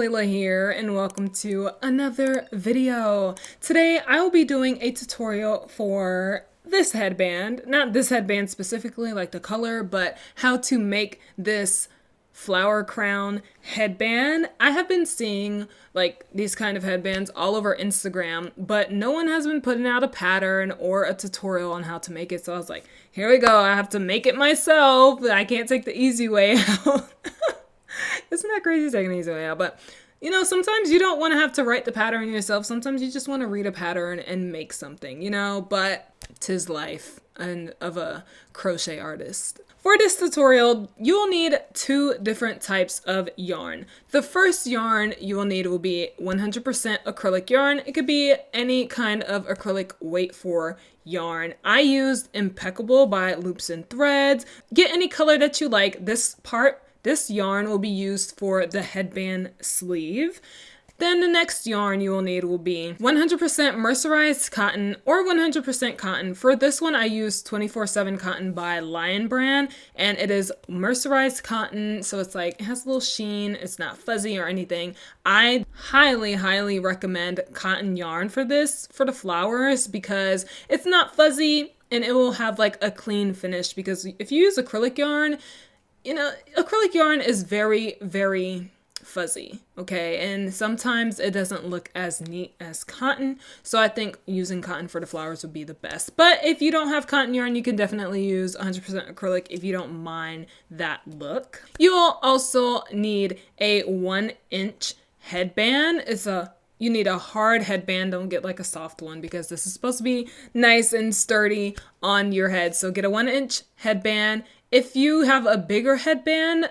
Layla here and welcome to another video. Today I will be doing a tutorial for this headband. Not this headband specifically, like the color, but how to make this flower crown headband. I have been seeing like these kind of headbands all over Instagram, but no one has been putting out a pattern or a tutorial on how to make it. So I was like, here we go. I have to make it myself. I can't take the easy way out. Isn't that crazy taking the easy way out? But you know, sometimes you don't want to have to write the pattern yourself. Sometimes you just want to read a pattern and make something, you know, but 'tis life and of a crochet artist. For this tutorial, you will need two different types of yarn. The first yarn you will need will be 100% acrylic yarn. It could be any kind of acrylic weight for yarn. I used Impeccable by Loops and Threads. Get any color that you like. This yarn will be used for the headband sleeve. Then the next yarn you will need will be 100% mercerized cotton or 100% cotton. For this one, I used 24/7 cotton by Lion Brand, and it is mercerized cotton, so it's like, it has a little sheen, it's not fuzzy or anything. I highly, highly recommend cotton yarn for this, for the flowers, because it's not fuzzy and it will have like a clean finish, because if you use acrylic yarn, you know, acrylic yarn is very, very fuzzy, okay? And sometimes it doesn't look as neat as cotton. So I think using cotton for the flowers would be the best. But if you don't have cotton yarn, you can definitely use 100% acrylic if you don't mind that look. You will also need a 1-inch headband. You need a hard headband. Don't get like a soft one, because this is supposed to be nice and sturdy on your head. So get a 1-inch headband. If you have a bigger headband,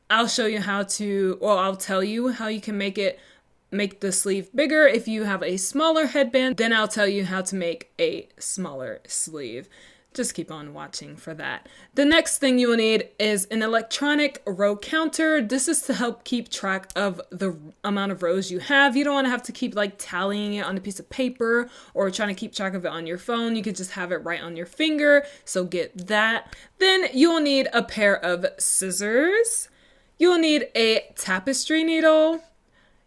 I'll tell you how you can make the sleeve bigger. If you have a smaller headband, then I'll tell you how to make a smaller sleeve. Just keep on watching for that. The next thing you will need is an electronic row counter. This is to help keep track of the amount of rows you have. You don't want to have to keep like tallying it on a piece of paper or trying to keep track of it on your phone. You could just have it right on your finger. So get that. Then you will need a pair of scissors. You will need a tapestry needle.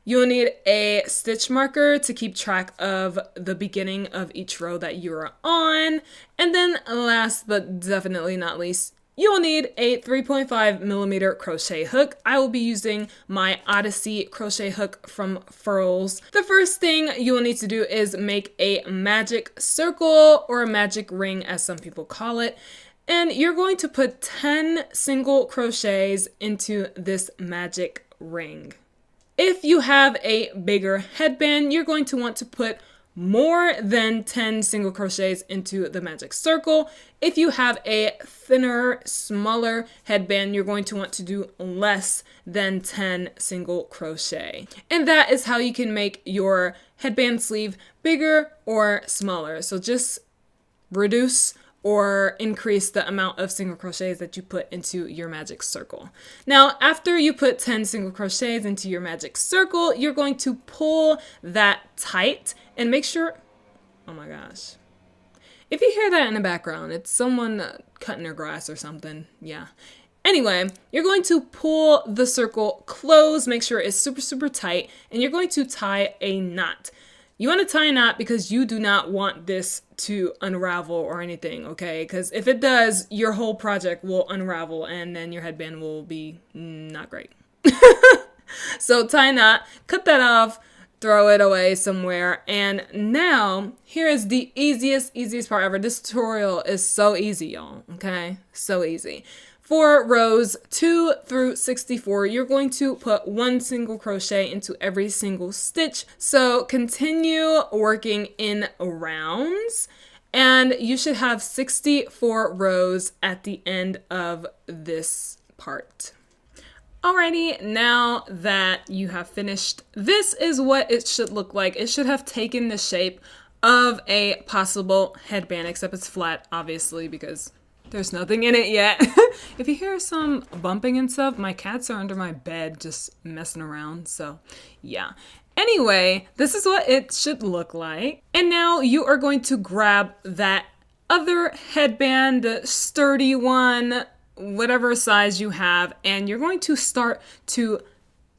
You will need a stitch marker to keep track of the beginning of each row that you are on. And then last but definitely not least, you will need a 3.5mm crochet hook. I will be using my Odyssey crochet hook from Furls. The first thing you will need to do is make a magic circle, or a magic ring as some people call it. And you're going to put 10 single crochets into this magic ring. If you have a bigger headband, you're going to want to put more than 10 single crochets into the magic circle. If you have a thinner, smaller headband, you're going to want to do less than 10 single crochet. And that is how you can make your headband sleeve bigger or smaller. So just reduce or increase the amount of single crochets that you put into your magic circle. Now, after you put 10 single crochets into your magic circle, you're going to pull that tight and make sure, oh my gosh. If you hear that in the background, it's someone cutting their grass or something, yeah. Anyway, you're going to pull the circle close, make sure it's super, super tight, and you're going to tie a knot. You want to tie a knot because you do not want this to unravel or anything, okay? Because if it does, your whole project will unravel and then your headband will be not great. So tie a knot, cut that off, throw it away somewhere. And now, here is the easiest part ever. This tutorial is so easy, y'all, okay? So easy. For rows 2 through 64, you're going to put 1 single crochet into every single stitch. So continue working in rounds, and you should have 64 rows at the end of this part. Alrighty, now that you have finished, this is what it should look like. It should have taken the shape of a possible headband, except it's flat, obviously, because there's nothing in it yet. If you hear some bumping and stuff, my cats are under my bed just messing around, so yeah. Anyway, this is what it should look like. And now you are going to grab that other headband, the sturdy one, whatever size you have, and you're going to start to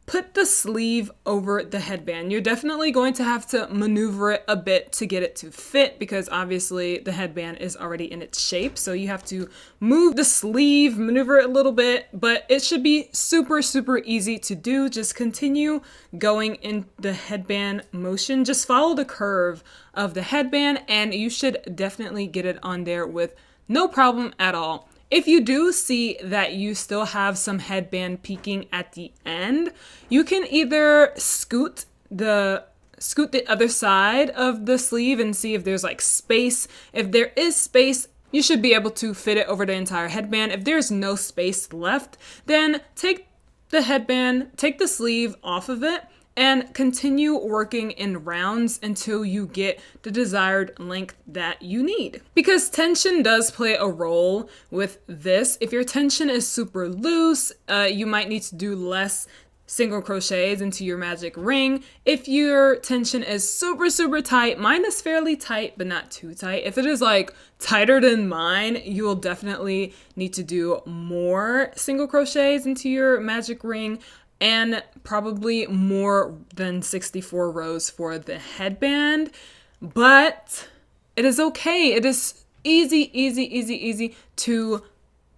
put the sleeve over the headband. You're definitely going to have to maneuver it a bit to get it to fit because obviously the headband is already in its shape. So you have to move the sleeve, maneuver it a little bit, but it should be super, super easy to do. Just continue going in the headband motion. Just follow the curve of the headband and you should definitely get it on there with no problem at all. If you do see that you still have some headband peeking at the end, you can either scoot the other side of the sleeve and see if there's like space. If there is space, you should be able to fit it over the entire headband. If there's no space left, then take the sleeve off of it and continue working in rounds until you get the desired length that you need. Because tension does play a role with this. If your tension is super loose, you might need to do less single crochets into your magic ring. If your tension is super, super tight, mine is fairly tight, but not too tight. If it is like tighter than mine, you will definitely need to do more single crochets into your magic ring and probably more than 64 rows for the headband, but it is okay. It is easy to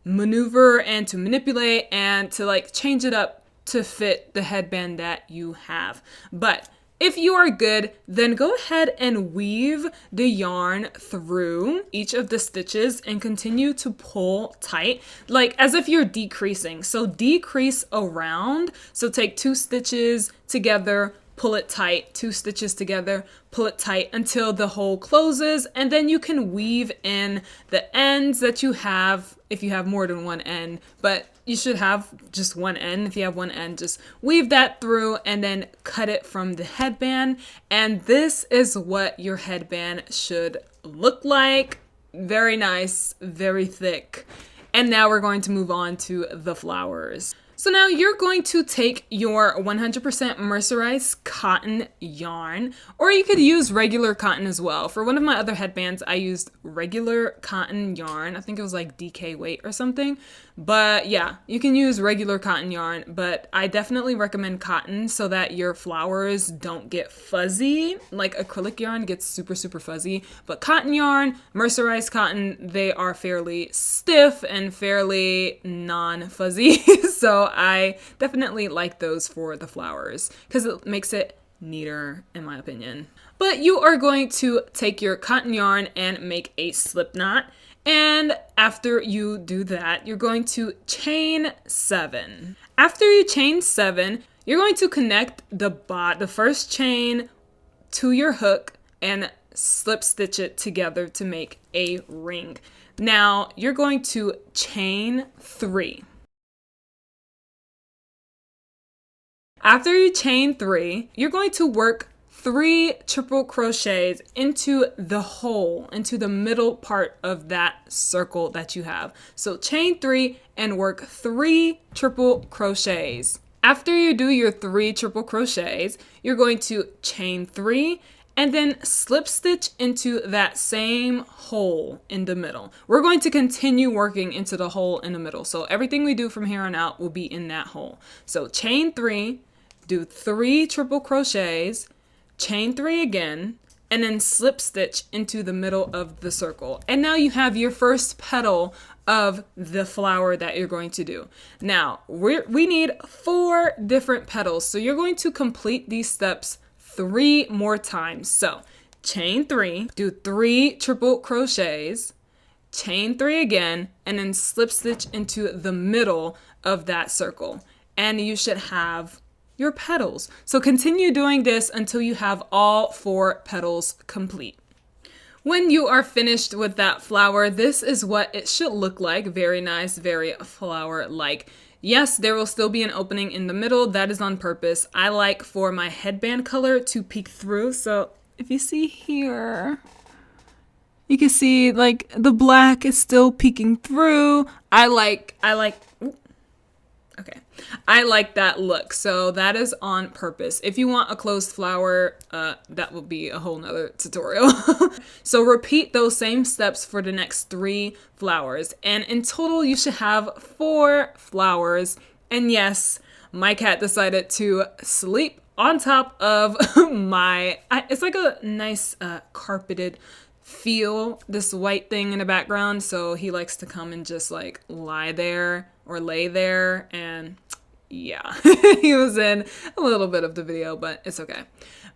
maneuver and to manipulate and to like change it up to fit the headband that you have. But if you are good, then go ahead and weave the yarn through each of the stitches and continue to pull tight, like as if you're decreasing. So decrease around. So take 2 stitches together, pull it tight, 2 stitches together, pull it tight until the hole closes, and then you can weave in the ends that you have if you have more than one end, but you should have just one end. If you have one end, just weave that through and then cut it from the headband. And this is what your headband should look like. Very nice, very thick. And now we're going to move on to the flowers. So now you're going to take your 100% mercerized cotton yarn, or you could use regular cotton as well. For one of my other headbands, I used regular cotton yarn. I think it was like DK weight or something. But yeah, you can use regular cotton yarn, but I definitely recommend cotton so that your flowers don't get fuzzy. Like acrylic yarn gets super, super fuzzy, but cotton yarn, mercerized cotton, they are fairly stiff and fairly non-fuzzy. So I definitely like those for the flowers because it makes it neater in my opinion. But you are going to take your cotton yarn and make a slip knot. And after you do that, you're going to chain 7. After you chain 7, you're going to connect the first chain to your hook and slip stitch it together to make a ring. Now you're going to chain 3. After you chain 3, you're going to work 3 triple crochets into the hole, into the middle part of that circle that you have. So chain 3 and work 3 triple crochets. After you do your 3 triple crochets, you're going to chain 3 and then slip stitch into that same hole in the middle. We're going to continue working into the hole in the middle. So everything we do from here on out will be in that hole. So chain 3, do 3 triple crochets, chain 3 again, and then slip stitch into the middle of the circle. And now you have your first petal of the flower that you're going to do. Now, we need 4 different petals. So you're going to complete these steps 3 more times. So chain 3, do 3 triple crochets, chain 3 again, and then slip stitch into the middle of that circle. And you should have your petals. So continue doing this until you have all 4 petals complete. When you are finished with that flower, this is what it should look like. Very nice, very flower-like. Yes, there will still be an opening in the middle. That is on purpose. I like for my headband color to peek through. So if you see here, you can see like the black is still peeking through. I like that look, so that is on purpose. If you want a closed flower, that will be a whole nother tutorial. So repeat those same steps for the next 3 flowers, and in total you should have 4 flowers. And yes, my cat decided to sleep on top of it's like a nice carpeted feel, this white thing in the background. So he likes to come and just like lie there or lay there. And yeah, he was in a little bit of the video, but it's okay.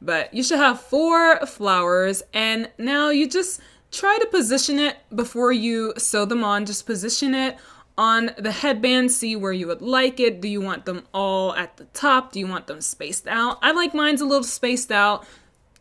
But you should have 4 flowers, and now you just try to position it before you sew them on. Just position it on the headband, see where you would like it. Do you want them all at the top? Do you want them spaced out? I like mine's a little spaced out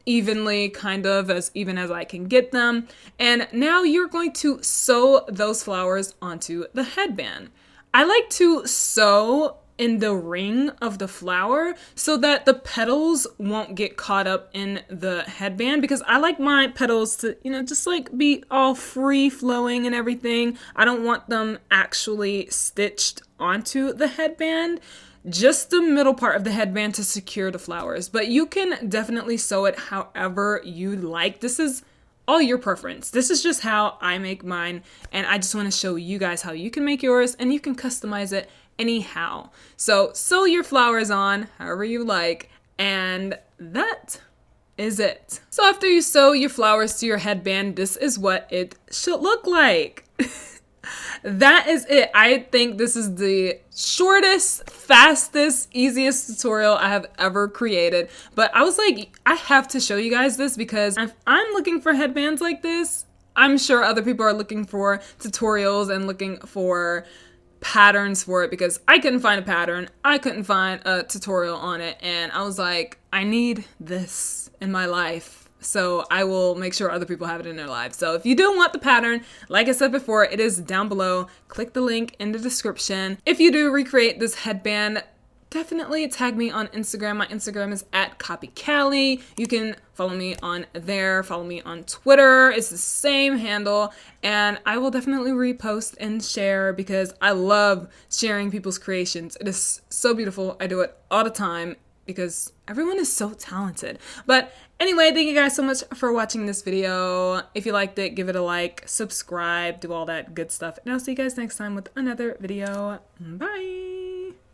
evenly, kind of as even as I can get them. And now you're going to sew those flowers onto the headband. I like to sew in the ring of the flower so that the petals won't get caught up in the headband, because I like my petals to, just like be all free flowing and everything. I don't want them actually stitched onto the headband, just the middle part of the headband to secure the flowers. But you can definitely sew it however you like. This is all your preference. This is just how I make mine, and I just want to show you guys how you can make yours, and you can customize it anyhow. So sew your flowers on however you like, and that is it. So after you sew your flowers to your headband, this is what it should look like. That is it. I think this is the shortest, fastest, easiest tutorial I have ever created. But I was like, I have to show you guys this, because if I'm looking for headbands like this, I'm sure other people are looking for tutorials and looking for patterns for it, because I couldn't find a pattern. I couldn't find a tutorial on it. And I was like, I need this in my life. So I will make sure other people have it in their lives. So if you do want the pattern, like I said before, it is down below. Click the link in the description. If you do recreate this headband, definitely tag me on Instagram. My Instagram is @KopyCali. You can follow me on there. Follow me on Twitter. It's the same handle. And I will definitely repost and share, because I love sharing people's creations. It is so beautiful. I do it all the time, because everyone is so talented. But anyway, thank you guys so much for watching this video. If you liked it, give it a like, subscribe, do all that good stuff. And I'll see you guys next time with another video. Bye!